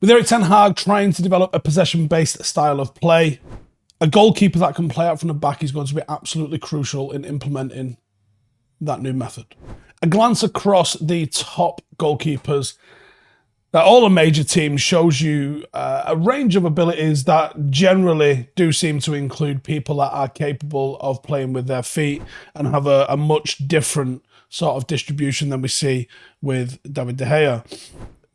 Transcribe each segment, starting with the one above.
With Erik ten Hag trying to develop a possession-based style of play, a goalkeeper that can play out from the back is going to be absolutely crucial in implementing that new method. A glance across the top goalkeepers that all the major teams shows you a range of abilities that generally do seem to include people that are capable of playing with their feet and have a much different sort of distribution than we see with David De Gea.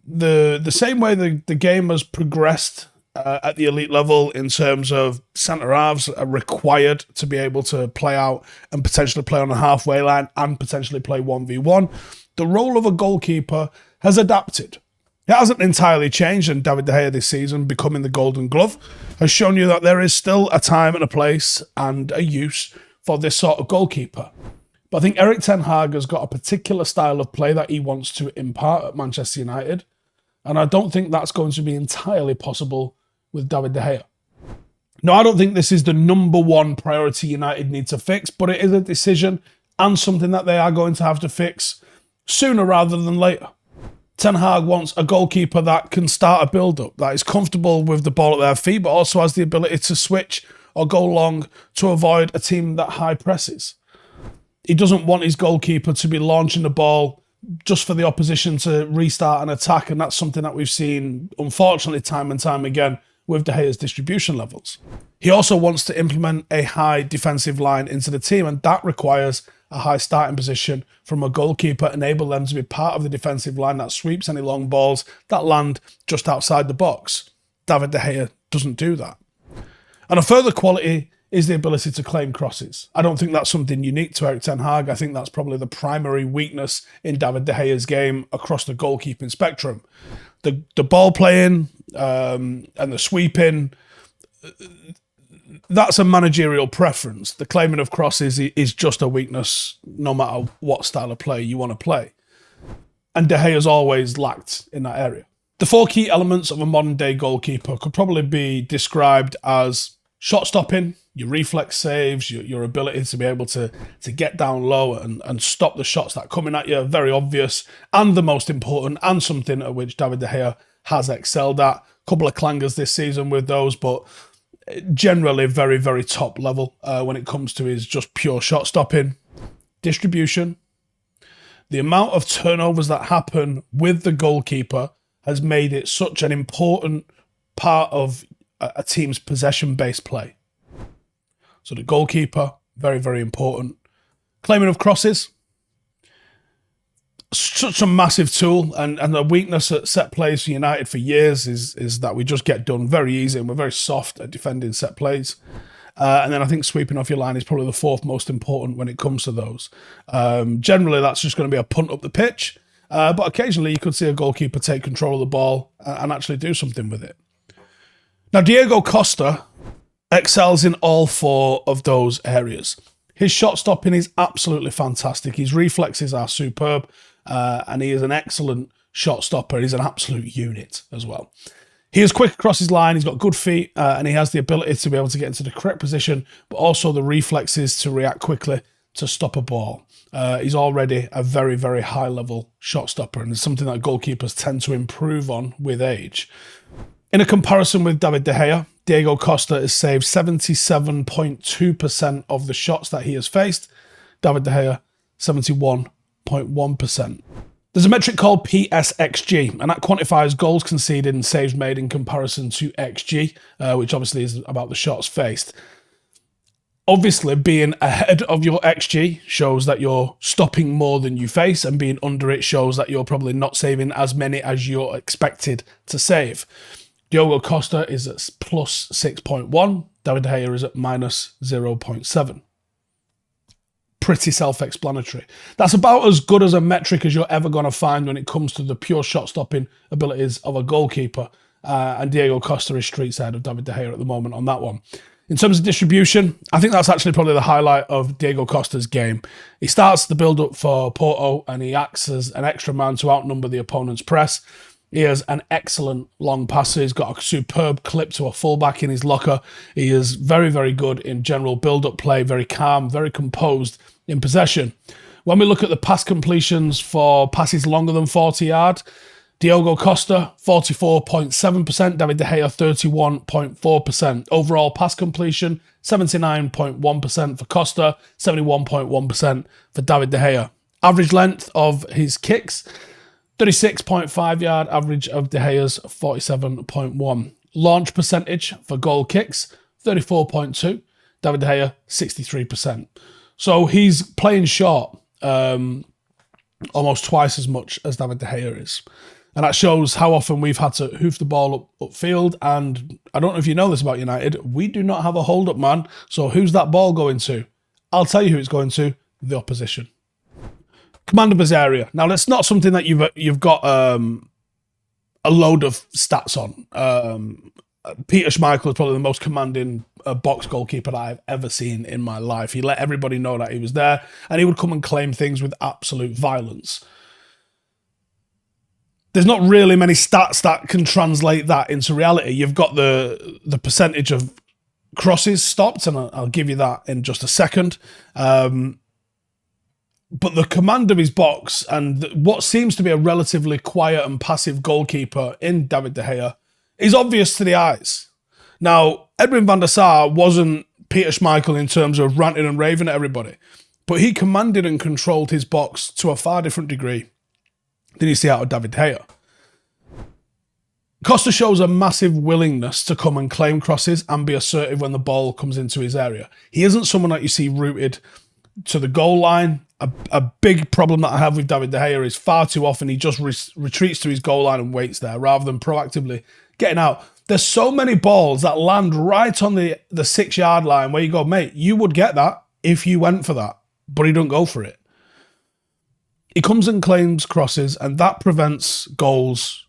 The same way the game has progressed at the elite level in terms of centre-halves are required to be able to play out and potentially play on the halfway line and potentially play 1v1, the role of a goalkeeper has adapted. It hasn't entirely changed, and David De Gea this season becoming the Golden Glove has shown you that there is still a time and a place and a use for this sort of goalkeeper. But I think Erik ten Hag has got a particular style of play that he wants to impart at Manchester United, and I don't think that's going to be entirely possible with David De Gea. No, I don't think this is the number one priority United need to fix, but it is a decision and something that they are going to have to fix sooner rather than later. Ten Hag wants a goalkeeper that can start a build-up, that is comfortable with the ball at their feet, but also has the ability to switch or go long to avoid a team that high presses. He doesn't want his goalkeeper to be launching the ball just for the opposition to restart an attack, and that's something that we've seen, unfortunately, time and time again with De Gea's distribution levels. He also wants to implement a high defensive line into the team, and that requires a high starting position from a goalkeeper, enable them to be part of the defensive line that sweeps any long balls that land just outside the box. David De Gea doesn't do that. And a further quality is the ability to claim crosses. I don't think that's something unique to Erik ten Hag. I think that's probably the primary weakness in David De Gea's game across the goalkeeping spectrum. The ball playing and the sweeping, that's a managerial preference. The claiming of crosses is just a weakness no matter what style of play you want to play. And De Gea's always lacked in that area. The four key elements of a modern day goalkeeper could probably be described as shot stopping, your reflex saves, your ability to be able to get down low and stop the shots that are coming at you, very obvious, and the most important, and something at which David De Gea has excelled at. A couple of clangers this season with those, but generally very, very top level when it comes to his just pure shot stopping. Distribution. The amount of turnovers that happen with the goalkeeper has made it such an important part of a team's possession-based play. So the goalkeeper, very, very important. Claiming of crosses, such a massive tool, and the weakness at set plays for United for years is that we just get done very easy and we're very soft at defending set plays. And then I think sweeping off your line is probably the fourth most important when it comes to those. Generally, that's just going to be a punt up the pitch, but occasionally you could see a goalkeeper take control of the ball and actually do something with it. Now, Diogo Costa excels in all four of those areas. His shot stopping is absolutely fantastic. His reflexes are superb, and he is an excellent shot stopper. He's an absolute unit as well. He is quick across his line, he's got good feet, and he has the ability to be able to get into the correct position, but also the reflexes to react quickly to stop a ball. He's already a very, very high-level shot stopper, and it's something that goalkeepers tend to improve on with age. In a comparison with David De Gea, Diogo Costa has saved 77.2% of the shots that he has faced. David De Gea, 71.1%. There's a metric called PSXG, and that quantifies goals conceded and saves made in comparison to XG, which obviously is about the shots faced. Obviously, being ahead of your XG shows that you're stopping more than you face, and being under it shows that you're probably not saving as many as you're expected to save. Diogo Costa is at plus 6.1. David De Gea is at minus 0.7. Pretty self-explanatory. That's about as good as a metric as you're ever going to find when it comes to the pure shot-stopping abilities of a goalkeeper. And Diogo Costa is street side of David De Gea at the moment on that one. In terms of distribution, I think that's actually probably the highlight of Diogo Costa's game. He starts the build-up for Porto and he acts as an extra man to outnumber the opponent's press. He has an excellent long passer. He's got a superb clip to a fullback in his locker. He is very, very good in general build-up play, very calm, very composed in possession. When we look at the pass completions for passes longer than 40 yards, Diogo Costa, 44.7%. David De Gea, 31.4%. Overall pass completion, 79.1% for Costa, 71.1% for David De Gea. Average length of his kicks, 36.5 yard. Average of De Gea's, 47.1. Launch percentage for goal kicks, 34.2. David De Gea, 63%. So he's playing short almost twice as much as David De Gea is. And that shows how often we've had to hoof the ball upfield. And I don't know if you know this about United, we do not have a hold-up man. So who's that ball going to? I'll tell you who it's going to, the opposition. Command of his area. Now, that's not something that you've got a load of stats on. Peter Schmeichel is probably the most commanding box goalkeeper that I've ever seen in my life. He let everybody know that he was there, and he would come and claim things with absolute violence. There's not really many stats that can translate that into reality. You've got the percentage of crosses stopped, and I'll give you that in just a second. But the command of his box and what seems to be a relatively quiet and passive goalkeeper in David De Gea is obvious to the eyes. Now, Edwin van der Sar wasn't Peter Schmeichel in terms of ranting and raving at everybody, but he commanded and controlled his box to a far different degree than you see out of David De Gea. Costa shows a massive willingness to come and claim crosses and be assertive when the ball comes into his area. He isn't someone that you see rooted to the goal line. A big problem that I have with David De Gea is far too often he just retreats to his goal line and waits there rather than proactively getting out. There's so many balls that land right on the 6 yard line where you go, mate, you would get that if you went for that, but he don't go for it. He comes and claims crosses, and that prevents goals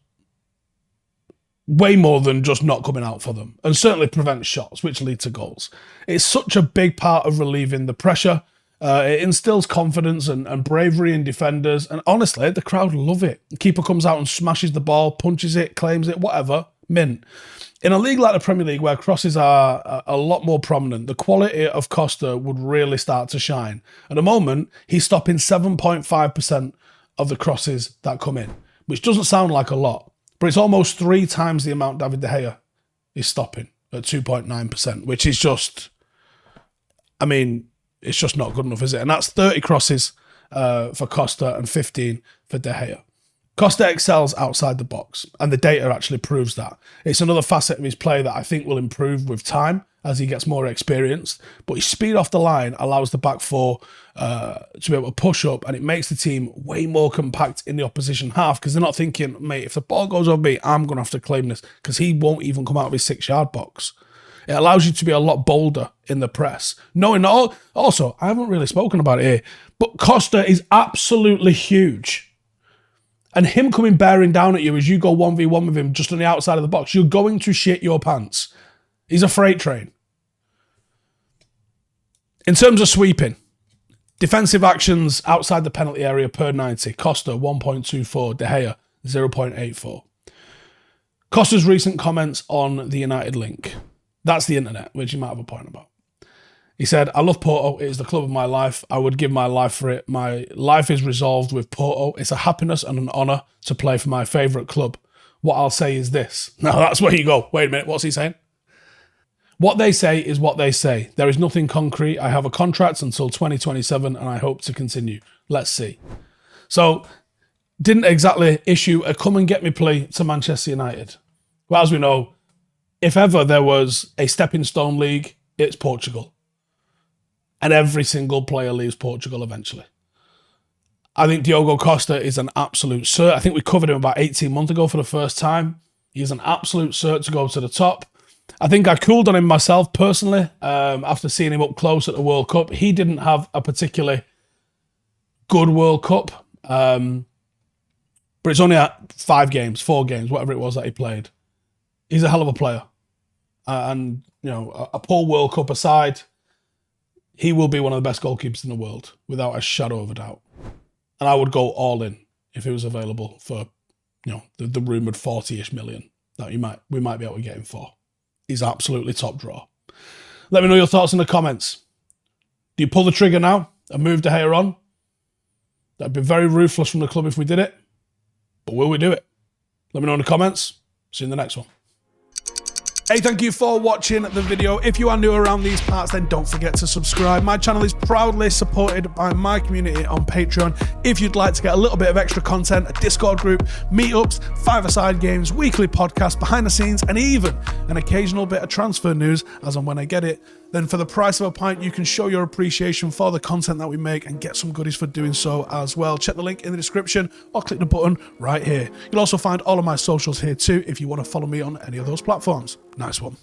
way more than just not coming out for them, and certainly prevents shots, which lead to goals. It's such a big part of relieving the pressure. It instills confidence and bravery in defenders, and honestly, the crowd love it. The keeper comes out and smashes the ball, punches it, claims it, whatever, mint. In a league like the Premier League, where crosses are a lot more prominent, the quality of Costa would really start to shine. At the moment, he's stopping 7.5% of the crosses that come in, which doesn't sound like a lot, but it's almost 3 times the amount David De Gea is stopping at 2.9%, which is just, I mean, it's just not good enough, is it? And that's 30 crosses for Costa and 15 for De Gea. Costa excels outside the box, and the data actually proves that. It's another facet of his play that I think will improve with time as he gets more experienced, but his speed off the line allows the back four to be able to push up, and it makes the team way more compact in the opposition half because they're not thinking, mate, if the ball goes over me, I'm going to have to claim this because he won't even come out of his 6 yard box. It allows you to be a lot bolder in the press. Knowing that, also, I haven't really spoken about it here, but Costa is absolutely huge. And him coming bearing down at you as you go 1v1 with him just on the outside of the box, you're going to shit your pants. He's a freight train. In terms of sweeping, defensive actions outside the penalty area per 90, Costa 1.24, De Gea 0.84. Costa's recent comments on the United link. That's the internet, which you might have a point about. He said, I love Porto. It is the club of my life. I would give my life for it. My life is resolved with Porto. It's a happiness and an honour to play for my favourite club. What I'll say is this. Now that's where you go. Wait a minute. What's he saying? What they say is what they say. There is nothing concrete. I have a contract until 2027 and I hope to continue. Let's see. So, didn't exactly issue a come and get me plea to Manchester United. Well, as we know, if ever there was a stepping stone league, it's Portugal. And every single player leaves Portugal eventually. I think Diogo Costa is an absolute cert. I think we covered him about 18 months ago for the first time. He's an absolute cert to go to the top. I think I cooled on him myself personally after seeing him up close at the World Cup. He didn't have a particularly good World Cup. But it's only at 4 games, whatever it was that he played. He's a hell of a player. And, you know, a poor World Cup aside, he will be one of the best goalkeepers in the world, without a shadow of a doubt. And I would go all in if he was available for, you know, the rumoured 40-ish million that we might be able to get him for. He's absolutely top draw. Let me know your thoughts in the comments. Do you pull the trigger now and move De Gea on? That'd be very ruthless from the club if we did it. But will we do it? Let me know in the comments. See you in the next one. Hey, thank you for watching the video. If you are new around these parts, then don't forget to subscribe. My channel is proudly supported by my community on Patreon. If you'd like to get a little bit of extra content, a Discord group, meetups, five-a-side games, weekly podcasts, behind the scenes, and even an occasional bit of transfer news as and when I get it, then for the price of a pint, you can show your appreciation for the content that we make and get some goodies for doing so as well. Check the link in the description or click the button right here. You'll also find all of my socials here too if you want to follow me on any of those platforms. Nice one.